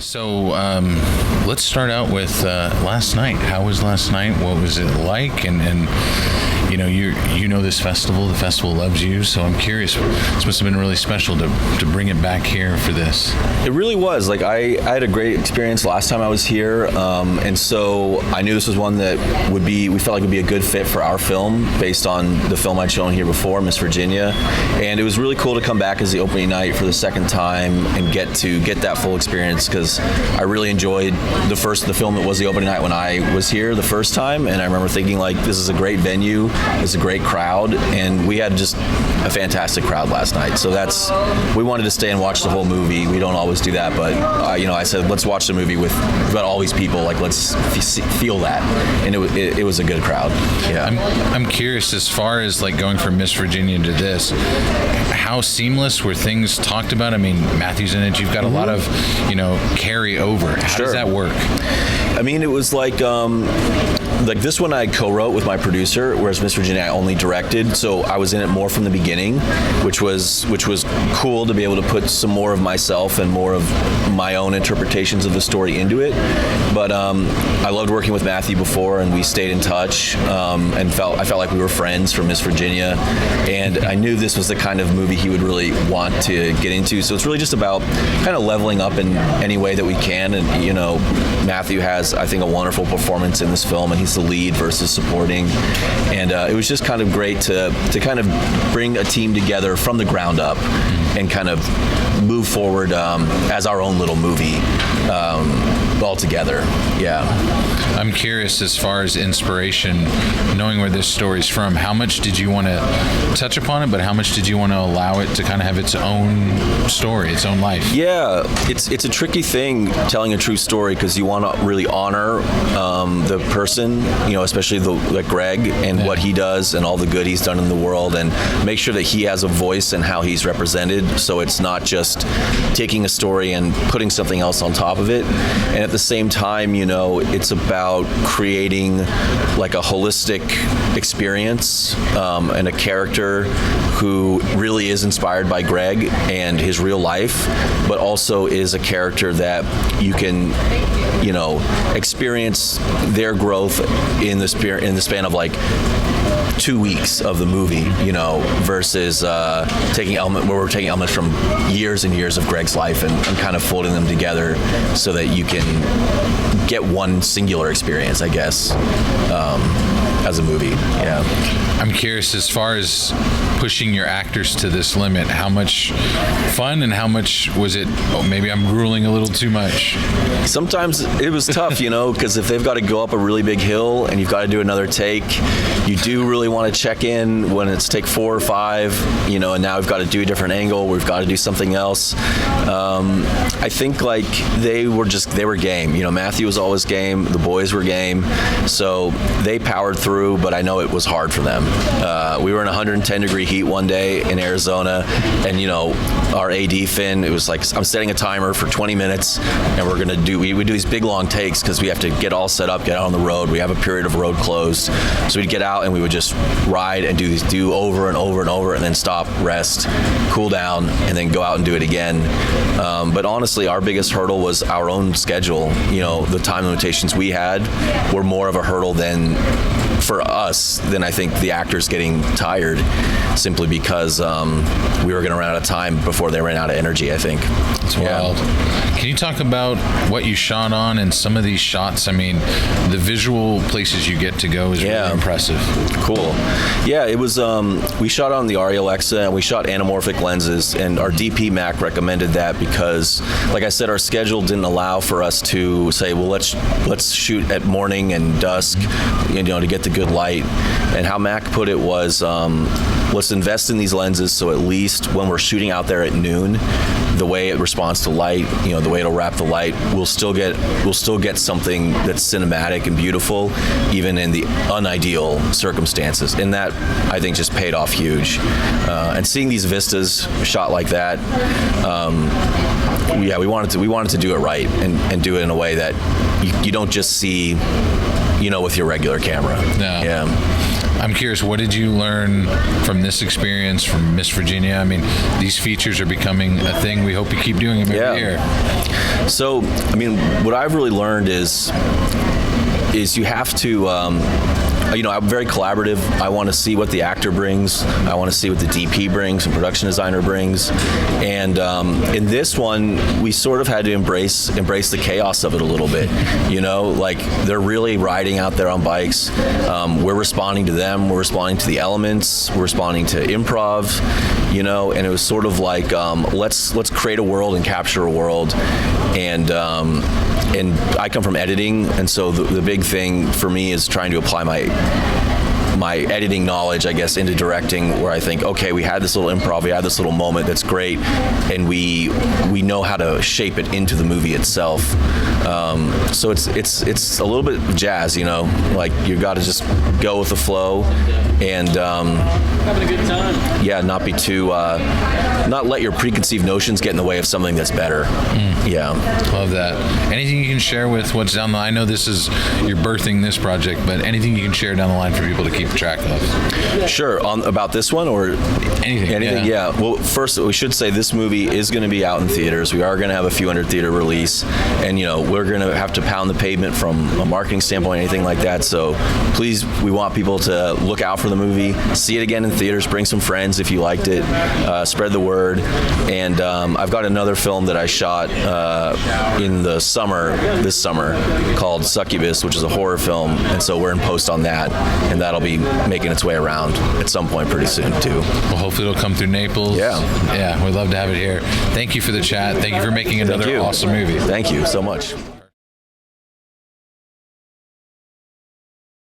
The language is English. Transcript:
So let's start out with last night. How was last night? What was it like? And you know this festival. The festival loves you. So I'm curious. This must have been really special to bring it back here for this. It really was. Like I had a great experience last time I was here, and so I knew this was one that we felt like would be a good fit for our film based on the film I'd shown here before, Miss Virginia. And it was really cool to come back as the opening night for the second time and get that full experience, because I really enjoyed the film that was the opening night when I was here the first time, and I remember thinking, like, this is a great venue, it's a great crowd, and we had just a fantastic crowd last night. So we wanted to stay and watch the whole movie. We don't always do that, but I said, let's watch the movie with about all these people, like, let's feel that, and it was a good crowd. Yeah. I'm curious, as far as like going from Miss Virginia to this, how seamless were things talked about? I mean, Matthew's in it. You've got a lot of, carry over. How does that work? I mean, it was like this one I co-wrote with my producer, whereas Miss Virginia I only directed, so I was in it more from the beginning, which was cool to be able to put some more of myself and more of my own interpretations of the story into it. But I loved working with Matthew before, and we stayed in touch, and I felt like we were friends from Miss Virginia, and I knew this was the kind of movie he would really want to get into. So it's really just about kind of leveling up in any way that we can. And Matthew has, I think, a wonderful performance in this film, and he's the lead versus supporting, and it was just kind of great to kind of bring a team together from the ground up and kind of move forward as our own little movie all together. Yeah. I'm curious, as far as inspiration, knowing where this story's from, how much did you want to touch upon it, but how much did you want to allow it to kind of have its own story, its own life? Yeah, it's a tricky thing telling a true story, because you want to really honor the person, especially like Greg and what he does and all the good he's done in the world, and make sure that he has a voice in how he's represented, so it's not just taking a story and putting something else on top of it. And at the same time, it's about creating like a holistic experience and a character who really is inspired by Greg and his real life, but also is a character that you can experience their growth in the span of like 2 weeks of the movie, versus taking elements from years and years of Greg's life and kind of folding them together so that you can get one singular experience, I guess, as a movie. Yeah. I'm curious, as far as pushing your actors to this limit, how much fun and how much was it, maybe I'm grueling a little too much? Sometimes it was tough, because if they've got to go up a really big hill and you've got to do another take, you do really want to check in when it's take 4 or 5, and now we've got to do a different angle, we've got to do something else. I think like they were game. Matthew was always game, the boys were game, so they powered through, but I know it was hard for them. We were in 110 degree heat one day in Arizona, and our AD Finn, it was like, I'm setting a timer for 20 minutes, and we would do these big long takes because we have to get all set up, get out on the road. We have a period of road closed, so we'd get out and we would just ride and do over and over and over, and then stop, rest, cool down, and then go out and do it again. But honestly, our biggest hurdle was our own schedule. The time limitations we had were more of a hurdle for us than I think the actors getting tired, simply because we were going to run out of time before they ran out of energy, I think. It's wild. Can you talk about what you shot on and some of these shots? I mean, the visual places you get to go is really impressive. Cool. Yeah, it was, we shot on the Arri Alexa, and we shot anamorphic lenses, and our DP Mac recommended that because, like I said, our schedule didn't allow for us to say, well, let's shoot at morning and dusk, to get the good light. And how Mac put it was, let's invest in these lenses so at least when we're shooting out there at noon, the way it responds to light, the way it'll wrap the light, we'll still get something that's cinematic and beautiful, even in the unideal circumstances. And that, I think, just paid off huge. And seeing these vistas shot like that, we wanted to do it right and do it in a way that you don't just see, with your regular camera. Yeah. I'm curious, what did you learn from this experience from Miss Virginia? I mean, these features are becoming a thing. We hope you keep doing them every year. So, I mean, what I've really learned is you have to, I'm very collaborative. I want to see what the actor brings. I want to see what the DP brings and production designer brings. And in this one, we sort of had to embrace the chaos of it a little bit. Like they're really riding out there on bikes. We're responding to them. We're responding to the elements. We're responding to improv. And it was sort of like let's create a world and capture a world. And I come from editing, and so the big thing for me is trying to apply my editing knowledge, I guess, into directing, where I think, okay, we had this little improv, we had this little moment that's great, and we know how to shape it into the movie itself. So it's a little bit jazz, like you got to just go with the flow and having a good time. Yeah, not be too, not let your preconceived notions get in the way of something that's better. Yeah, love that. Anything you can share with what's down the line? I know you're birthing this project, but anything you can share down the line for people to keep track of? Sure. About this one or anything? Yeah. Well, first we should say this movie is going to be out in theaters. We are going to have a few hundred theater release, and we're going to have to pound the pavement from a marketing standpoint, anything like that. So please, we want people to look out for the movie, see it again in theaters, bring some friends if you liked it, spread the word. And I've got another film that I shot in the this summer called Succubus, which is a horror film, and so we're in post on that, and that'll be making its way around at some point pretty soon too. Well, hopefully it'll come through Naples. Yeah, we'd love to have it here. Thank you for the chat. Thank you for making another awesome movie. Thank you so much.